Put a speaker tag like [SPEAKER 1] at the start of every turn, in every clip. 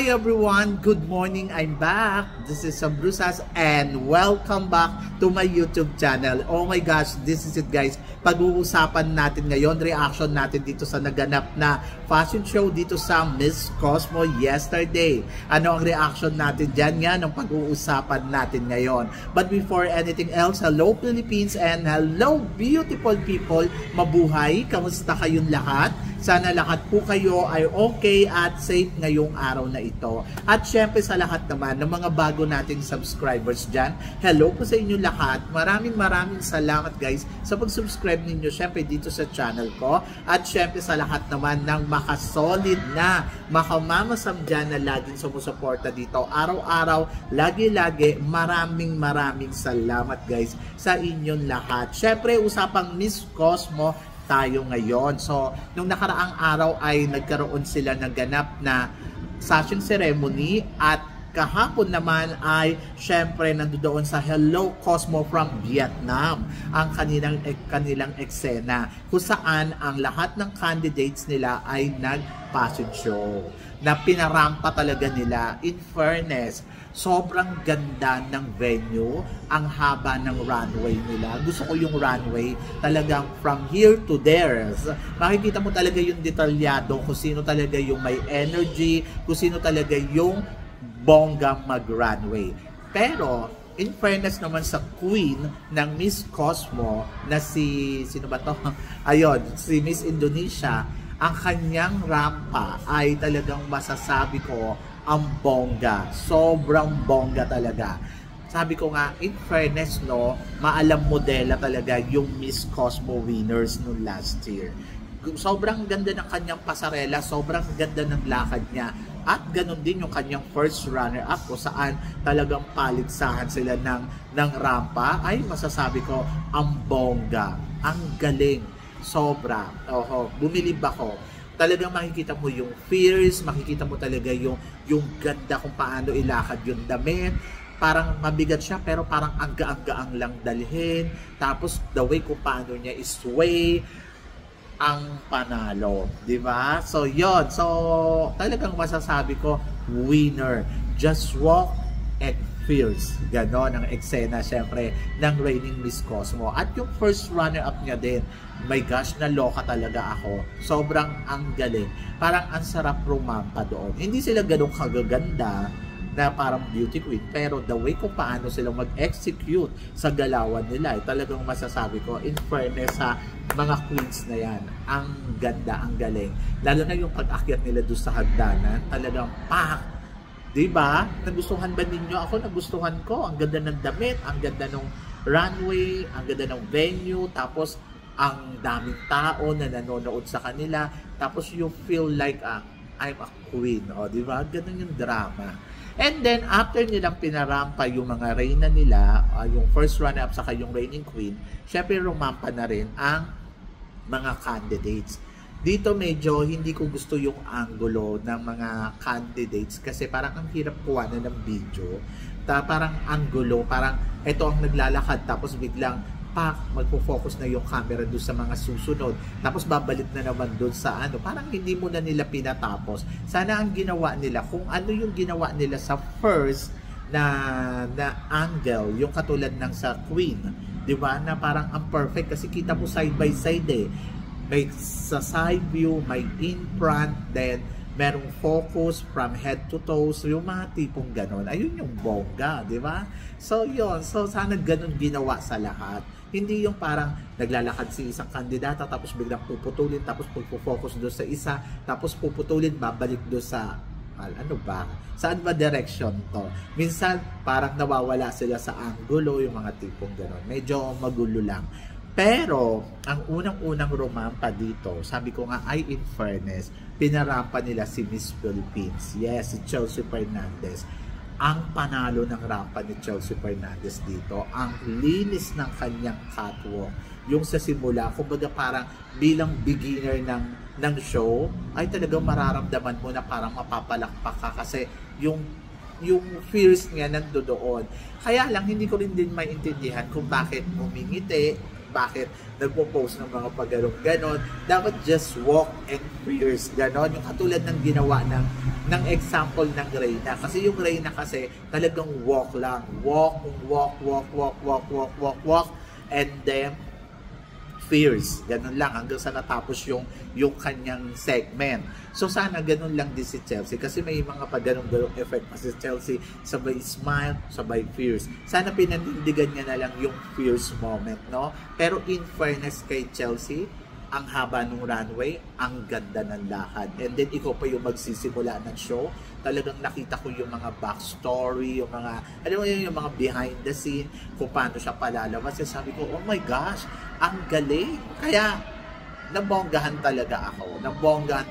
[SPEAKER 1] Hi everyone! Good morning! I'm back! This is Sam Brusas and welcome back to my YouTube channel. Oh my gosh, this is it guys. Pag-uusapan natin ngayon, reaction natin dito sa naganap na fashion show dito sa Miss Cosmo yesterday. Ano ang reaction natin dyan? Yan ang pag-uusapan natin ngayon. But before anything else, hello Philippines and hello beautiful people! Mabuhay! Kamusta kayong lahat? Sana lahat po kayo ay okay at safe ngayong araw na ito. At syempre sa lahat naman ng mga bago nating subscribers dyan, hello po sa inyo lahat. Maraming salamat guys sa pag-subscribe ninyo syempre dito sa channel ko. At syempre sa lahat naman ng makasolid na makamamasam dyan na laging sumusuporta dito. Araw-araw, lagi-lagi, maraming salamat guys sa inyong lahat. Syempre usapang Miss Cosmo tayo ngayon. So, nung nakaraang araw ay nagkaroon sila ng ganap na fashion ceremony at kahapon naman ay syempre nandoon sa Hello Cosmo from Vietnam ang kanilang eksena kung saan ang lahat ng candidates nila ay nag-fashion show na pinarampa talaga nila. In fairness, sobrang ganda ng venue, ang haba ng runway nila. Gusto ko yung runway talagang from here to there. Makikita mo talaga yung detalyado kung sino talaga yung may energy, kung sino talaga yung bonggang mag-runway. Pero, in fairness naman sa queen ng Miss Cosmo na sino ba to? Ayun, si Miss Indonesia, ang kanyang rampa ay talagang masasabi ko ang bongga. Sobrang bongga talaga. Sabi ko nga, in fairness, no, maalam modela talaga yung Miss Cosmo winners noong last year. Sobrang ganda ng kanyang pasarela, sobrang ganda ng lakad niya. At ganun din yung kanyang first runner-up kung saan talagang paligsahan sila ng rampa. Ay, masasabi ko, ang bongga. Ang galing. Sobra. Oho, bumilib ako. Talagang makikita mo yung fierce, makikita mo talaga yung ganda kung paano ilakad yung damit. Parang mabigat siya pero parang angga-anggaang lang dalhin. Tapos the way kung paano niya isway, ang panalo, di ba? So yon, so talagang masasabi ko winner. Just walk and fierce. Ganon ang eksena syempre ng reigning Miss Cosmo. At yung first runner-up niya din, my gosh, naloka talaga ako. Sobrang ang galing. Parang ang sarap rumampa doon. Hindi sila ganong kagaganda na parang beauty queen, pero the way kung paano sila mag-execute sa galawan nila, talagang masasabi ko, in fairness sa mga queens na yan, ang ganda, ang galing. Lalo na yung pag-akyat nila doon sa hagdanan, talagang pak! Diba? Nagustuhan ba ninyo? Ako nagustuhan ko. Ang ganda ng damit, ang ganda ng runway, ang ganda ng venue, tapos ang daming tao na nanonood sa kanila, tapos you feel like I'm a queen, o diba? Ganun yung drama. And then, after nilang pinarampa yung mga reyna nila, yung first runner-up saka yung reigning queen, syempre rumampa na rin ang mga candidates. Dito medyo hindi ko gusto yung angulo ng mga candidates kasi parang ang hirap kuhanan ng video. Parang angulo, parang ito ang naglalakad tapos biglang magpo-focus na yung camera doon sa mga susunod. Tapos babalik na naman doon sa parang hindi mo na nila pinatapos. Sana ang ginawa nila, kung ano yung ginawa nila sa first na angle, yung katulad ng sa Queen, di ba? Na parang ang perfect kasi kita mo side by side eh. May sa side view, may in front, then merong focus from head to toes, yung mga tipong ganon. Ayun yung bongga, di ba? So yun, so sana ganon ginawa sa lahat. Hindi yung parang naglalakad si isang kandidata tapos biglang puputulin tapos pupufocus doon sa isa tapos puputulin babalik doon sa ano ba? Saan ba direction to? Minsan parang nawawala sila sa angulo, yung mga tipong ganon. Medyo magulo lang. Pero ang unang-unang rumampa dito, sabi ko nga ay in fairness, pinarampa nila si Miss Philippines. Yes, si Chelsea Fernandez. Ang panalo ng rampa ni Chelsea Fernandez dito, ang linis ng kanyang catwalk. Yung sa simula, kumbaga parang bilang beginner ng show, ay talagang mararamdaman mo na parang mapapalakpak ka kasi yung fierce niya nandoon. Kaya lang, hindi ko rin din maintindihan kung bakit umingiti, bakit nagpo-post ng mga pag-ganon. Dapat just walk and fierce, ganon. Yung katulad ng ginawa ng example ng Reyna. Kasi yung Reyna kasi talagang walk lang. Walk, and then fierce. Ganun lang hanggang sa natapos yung kanyang segment. So sana ganun lang din si Chelsea kasi may mga ganong effect pa si Chelsea, sabay smile, sabay fierce. Sana pinanindigan niya na lang yung fierce moment, no? Pero in fairness kay Chelsea, ang haba ng runway, ang ganda ng lakad. And then ikaw pa yung magsisimula ng show. Talagang nakita ko yung mga backstory, yung mga, alam mo yun, yung mga behind the scene, kung paano siya palalabas. Kasi sabi ko, oh my gosh, ang galing. Kaya, nabonggahan talaga ako. Nabonggahan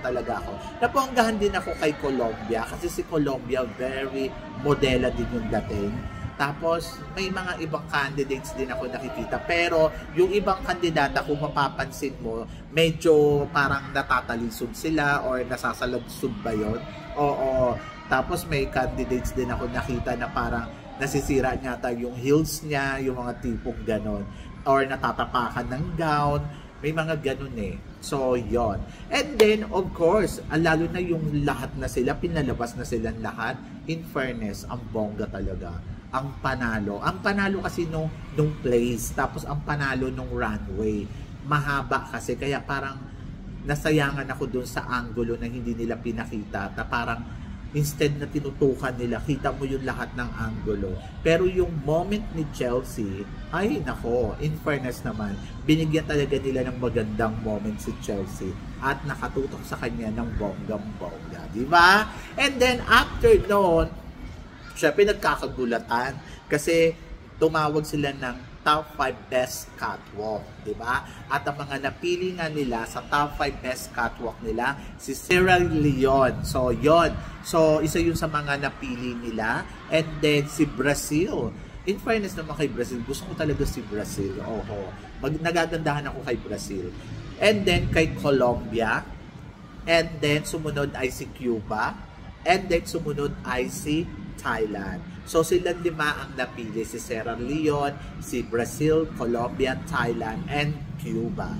[SPEAKER 1] din ako kay Colombia. Kasi si Colombia, very modela din yung dating. Tapos, may mga ibang candidates din ako nakikita. Pero, yung ibang kandidata, kung mapapansin mo, medyo parang natatalisod sila or nasasalabsod ba yun? Oo. Tapos, may candidates din ako nakita na parang nasisira niya yung heels niya, yung mga tipong ganon. Or natatapakan ng gown. May mga ganon eh. So, yon. And then, of course, lalo na yung lahat na sila, pinalabas na silang lahat. In fairness, ang bongga talaga. Ang panalo kasi nung place, tapos ang panalo nung runway, mahaba kasi, kaya parang nasayangan ako dun sa angulo na hindi nila pinakita, na parang instead na tinutukan nila, kita mo yung lahat ng angulo. Pero yung moment ni Chelsea, ay nako, in fairness naman, binigyan talaga nila ng magandang moment si Chelsea at nakatutok sa kanya ng bonggang-bongga, di ba? And then after noon, syempre nagkakagulatan kasi tumawag sila ng top 5 best catwalk, di ba? At ang mga napili nga nila sa top 5 best catwalk nila, si Sierra Leone. So, yon. So, isa yun sa mga napili nila. And then, si Brazil. In fairness naman kay Brazil, gusto ko talaga si Brazil. Oho. Nagagandahan ako kay Brazil. And then, kay Colombia. And then, sumunod ay si Cuba. And then, sumunod ay si Thailand. So silang lima ang napili, si Sierra Leone, si Brazil, Colombia, Thailand, and Cuba.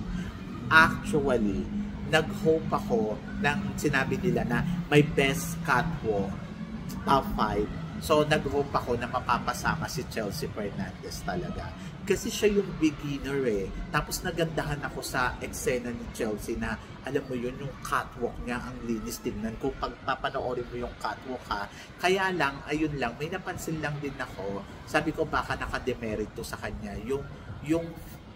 [SPEAKER 1] Actually, nag-hope ako nang sinabi nila na may best catwalk, top 5. So nag-hope ako na mapapasama si Chelsea Fernandez talaga. Kasi siya yung beginner eh. Tapos nagandahan ako sa eksena ni Chelsea na alam mo yun, yung catwalk niya, ang linis tingnan ko pag papanoorin mo yung catwalk ha. Kaya lang, ayun lang, may napansin lang din ako. Sabi ko baka nakademerito sa kanya yung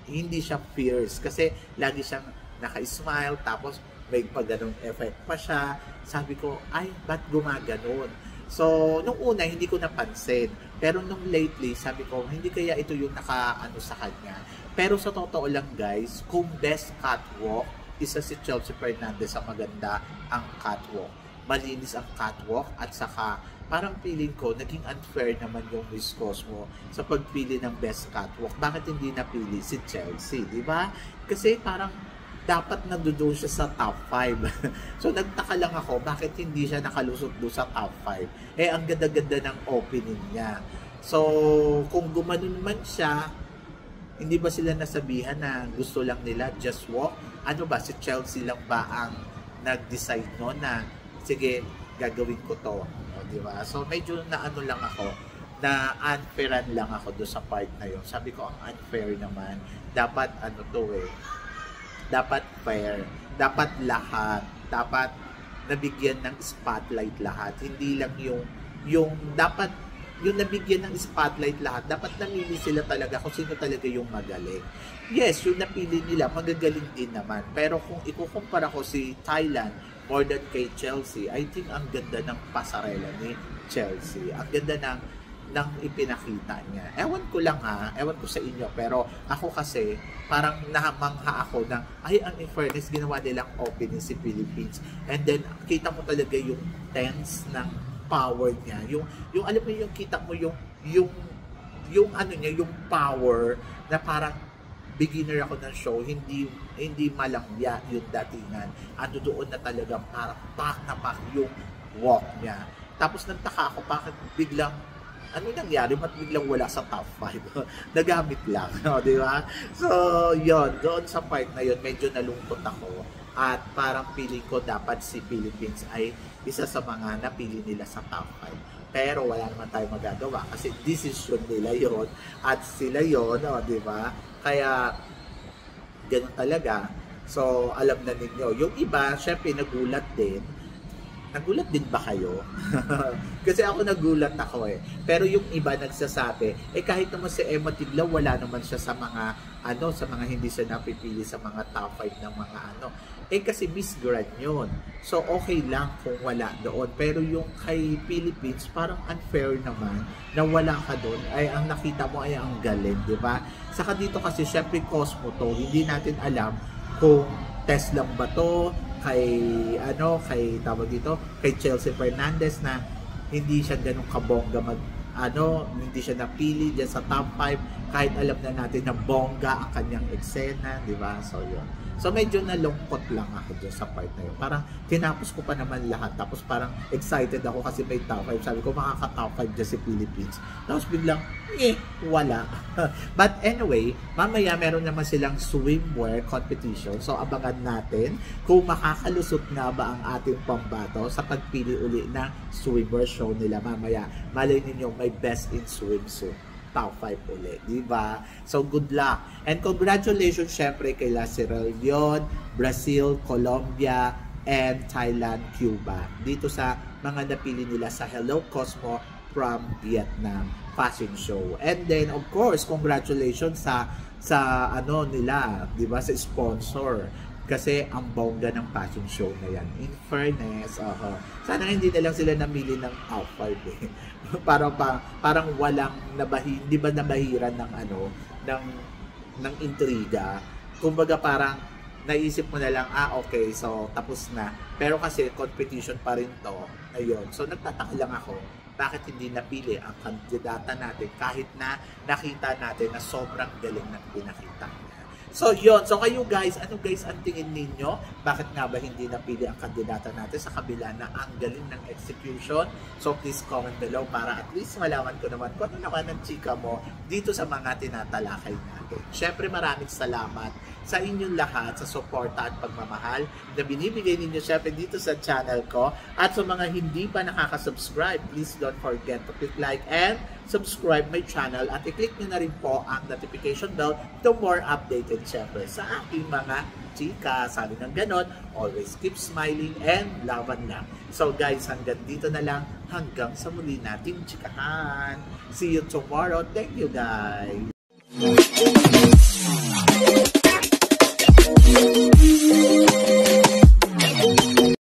[SPEAKER 1] hindi siya fierce. Kasi lagi siyang naka-smile, tapos may pag-ganong effect pa siya. Sabi ko, ay, ba't gumaganon? So, nung una, hindi ko napansin. Pero nung lately, sabi ko, hindi kaya ito yung naka-ano sa kanya. Pero sa totoo lang guys, kung best catwalk, isa si Chelsea Fernandez ang maganda ang catwalk. Malinis ang catwalk at saka parang feeling ko, naging unfair naman yung Miss Cosmo sa pagpili ng best catwalk. Bakit hindi napili si Chelsea, di ba? Kasi parang dapat nandoon siya sa top 5. So nagtaka lang ako bakit hindi siya nakalusot doon sa top 5. Eh ang ganda-ganda ng opening niya. So kung gumanon man siya, hindi ba sila nasabihan na gusto lang nila just walk? Ano ba, si Chelsea lang ba ang nag-decide no na sige, gagawin ko to, di ba? So medyo na ano lang ako, na unfairan lang ako doon sa part na yun. Sabi ko ang unfair naman, dapat ano to eh, dapat fair, dapat lahat, dapat nabigyan ng spotlight lahat, hindi lang yung dapat yung nabigyan ng spotlight lahat, dapat namili sila talaga kung sino talaga yung magaling. Yes, yung napili nila magagaling din naman, pero kung ikukumpara ko si Thailand more than kay Chelsea, I think ang ganda ng pasarela ni Chelsea, ang ganda ng ipinakita niya. Ewan ko lang ha, ewan ko sa inyo, pero ako kasi parang nahamangha ako ng ay, ang in fairness, ginawa nilang opening si Philippines, and then kita mo talaga yung tense ng power niya, yung alam mo yung kita mo yung ano niya, yung power na parang beginner ako ng show, hindi malangya yung datingan, ano doon na talagang parang pak na pak yung walk niya. Tapos nagtaka ako bakit biglang ano nangyari? Ba't biglang wala sa top 5? Nagamit lang, no, di ba? So, yon, doon sa part na yon medyo nalungkot ako. At parang feeling ko dapat si Philippines ay isa sa mga napili nila sa top 5. Pero wala naman tayong magagawa kasi decision nila yon at sila yon, no, di ba? Kaya, ganun talaga. So, alam na ninyo. Yung iba, syempre, nagulat din. Nagulat din ba kayo? Kasi ako nagulat ako eh. Pero yung iba nagsasabi, kahit naman si Emma Tiglaw, wala naman siya sa mga, sa mga hindi siya napipili sa mga top 5 ng mga kasi Miss Grand yun. So, okay lang kung wala doon. Pero yung kay Philippines, parang unfair naman na wala ka doon. Ang nakita mo ay ang galing, di ba? Saka dito kasi, syempre, Cosmo to. Hindi natin alam kung test lang ba to, kay tawag dito, kay Chelsea Fernandez na hindi siya ganun kabongga hindi siya napili diyan sa top 5 kahit alam na natin na bongga ang kanyang eksena, di ba? So yun. So medyo nalungkot lang ako dyan sa part na yun. Parang tinapos ko pa naman lahat. Tapos parang excited ako kasi may top 5. Sabi ko makaka-top 5 dyan si Philippines. Tapos biglang, wala. But anyway, mamaya meron naman silang swimwear competition. So abangan natin kung makakalusot nga ba ang ating pambato sa pagpili uli ng swimwear show nila mamaya. Malay ninyo may best in swimsuit. Top 5 ulit, di ba? So, good luck. And congratulations, syempre, kay La Sierra Leone, Brazil, Colombia, and Thailand, Cuba. Dito sa mga napili nila sa Hello Cosmo from Vietnam fashion show. And then, of course, congratulations sa nila, di ba? Sa sponsor. Kasi ang bongga ng fashion show na yan. In fairness, sana hindi na lang sila namili ng top 5 eh. parang walang hindi ba nabahiran ng intriga. Kumbaga parang naisip mo na lang, okay, so tapos na. Pero kasi competition pa rin to. Ayun. So nagtataka lang ako, bakit hindi napili ang kandidata natin kahit na nakita natin na sobrang galing ng pinakita niya. So yun, so kayo guys, ano guys ang tingin ninyo? Bakit nga ba hindi napili ang kandidata natin sa kabila na ang galing ng execution? So please comment below para at least malaman ko naman kung ano naman ang chika mo dito sa mga tinatalakay natin. Syempre maraming salamat sa inyong lahat sa suporta at pagmamahal na binibigay ninyo syempre dito sa channel ko. At sa mga hindi pa nakaka-subscribe, please don't forget to click like and subscribe my channel at i-click nyo na rin po ang notification bell to more updated syempre sa aking mga chika. Sabi ng ganon, always keep smiling and laban lang. So guys, hanggang dito na lang. Hanggang sa muli nating chikahan. See you tomorrow. Thank you guys.